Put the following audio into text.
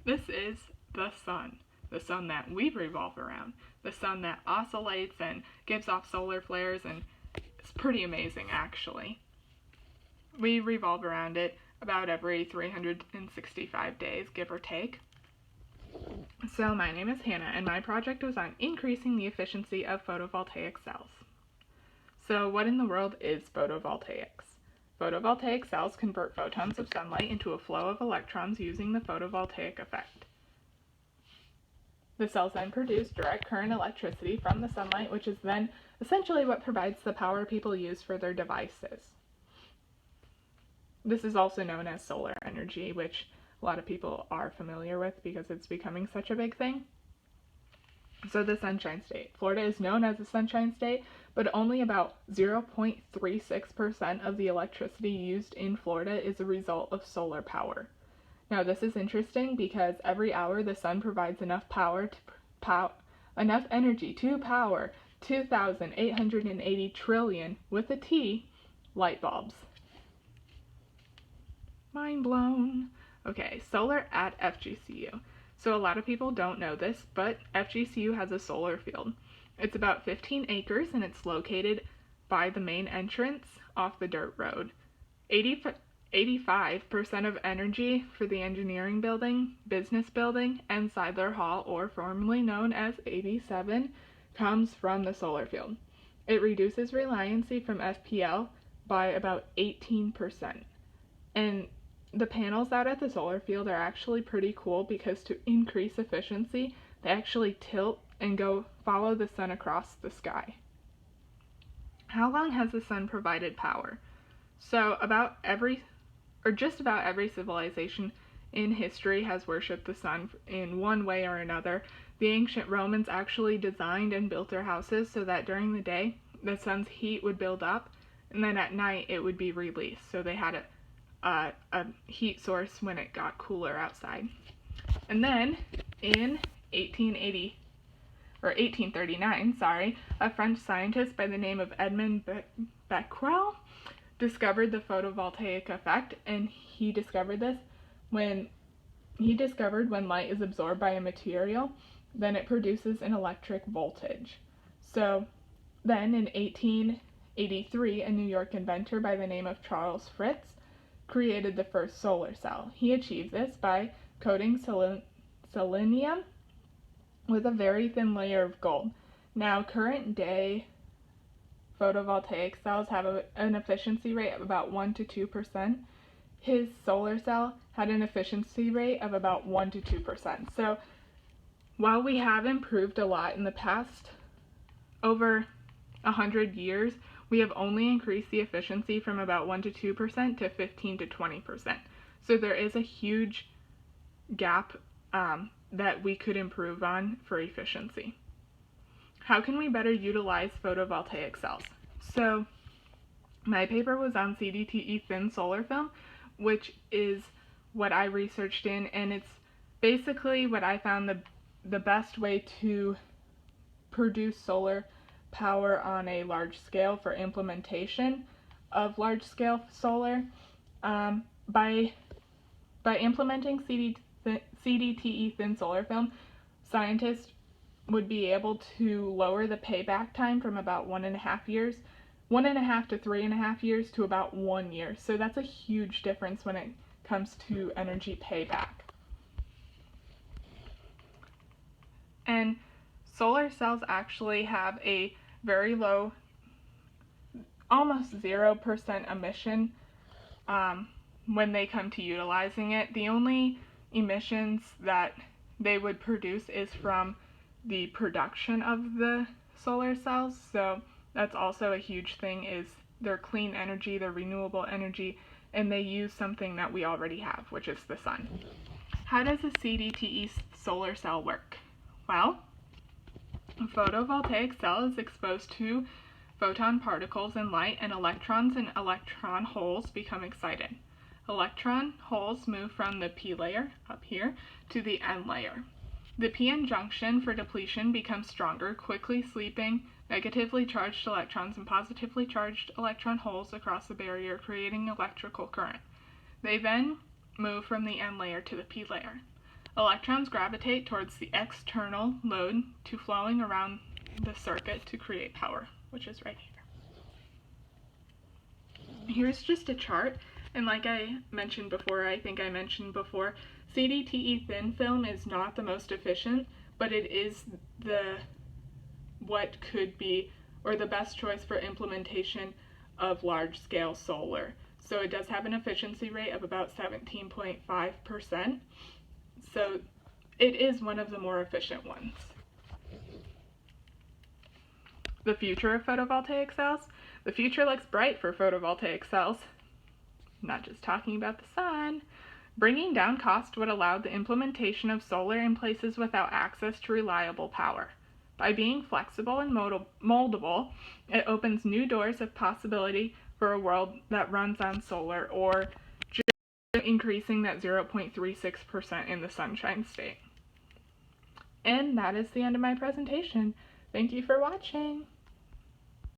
This is the sun that we revolve around, the sun that oscillates and gives off solar flares, and it's pretty amazing actually. We revolve around it about every 365 days, give or take. So my name is Hannah, and my project was on increasing the efficiency of photovoltaic cells. So what in the world is photovoltaics? Photovoltaic cells convert photons of sunlight into a flow of electrons using the photovoltaic effect. The cells then produce direct current electricity from the sunlight, which is then essentially what provides the power people use for their devices. This is also known as solar energy, which a lot of people are familiar with because it's becoming such a big thing. So the Sunshine State. Florida is known as the Sunshine State, but only about 0.36% of the electricity used in Florida is a result of solar power. Now this is interesting because every hour the sun provides enough energy to power 2,880 trillion, with a T, light bulbs. Mind blown. Okay, solar at FGCU. So a lot of people don't know this, but FGCU has a solar field. It's about 15 acres and it's located by the main entrance off the dirt road. 85% of energy for the engineering building, business building, and Seidler Hall, or formerly known as AB7, comes from the solar field. It reduces reliancy from FPL by about 18%. And the panels out at the solar field are actually pretty cool because to increase efficiency, they actually tilt and go follow the sun across the sky. How long has the sun provided power? So just about every civilization in history has worshipped the sun in one way or another. The ancient Romans actually designed and built their houses so that during the day, the sun's heat would build up, and then at night it would be released. So they had a heat source when it got cooler outside. And then in 1839, a French scientist by the name of Edmond Becquerel discovered the photovoltaic effect, and he discovered when light is absorbed by a material, then it produces an electric voltage. So then in 1883, a New York inventor by the name of Charles Fritz created the first solar cell. He achieved this by coating selenium with a very thin layer of gold. Now, current day photovoltaic cells have an efficiency rate of about 1 to 2%. His solar cell had an efficiency rate of about 1 to 2%. So, while we have improved a lot in the past, over 100 years, we have only increased the efficiency from about 1 to 2% to 15 to 20%. So there is a huge gap that we could improve on for efficiency. How can we better utilize photovoltaic cells? So my paper was on CDTE thin solar film, which is what I researched in, and it's basically what I found the best way to produce solar power on a large scale for implementation of large scale solar. By implementing CDTE thin solar film, scientists would be able to lower the payback time from about 1.5 years, 1.5 to 3.5 years, to about 1 year. So that's a huge difference when it comes to energy payback. And solar cells actually have a very low, almost 0% emission when they come to utilizing it. The only emissions that they would produce is from the production of the solar cells. So that's also a huge thing, is they're clean energy, they're renewable energy, and they use something that we already have, which is the sun. How does a CDTE solar cell work? Well, a photovoltaic cell is exposed to photon particles and light, and electrons and electron holes become excited. Electron holes move from the p layer, up here, to the n layer. The p-n junction for depletion becomes stronger, quickly sweeping negatively charged electrons and positively charged electron holes across the barrier, creating electrical current. They then move from the n layer to the p layer. Electrons gravitate towards the external load to flowing around the circuit to create power, which is right here. Here's just a chart, and like I mentioned before, CDTE thin film is not the most efficient, but it is what could be, or the best choice for implementation of large-scale solar. So it does have an efficiency rate of about 17.5%. So it is one of the more efficient ones. The future of photovoltaic cells. The future looks bright for photovoltaic cells. Not just talking about the sun. Bringing down cost would allow the implementation of solar in places without access to reliable power. By being flexible and moldable, it opens new doors of possibility for a world that runs on solar, or just increasing that 0.36% in the sunshine state. And that is the end of my presentation. Thank you for watching.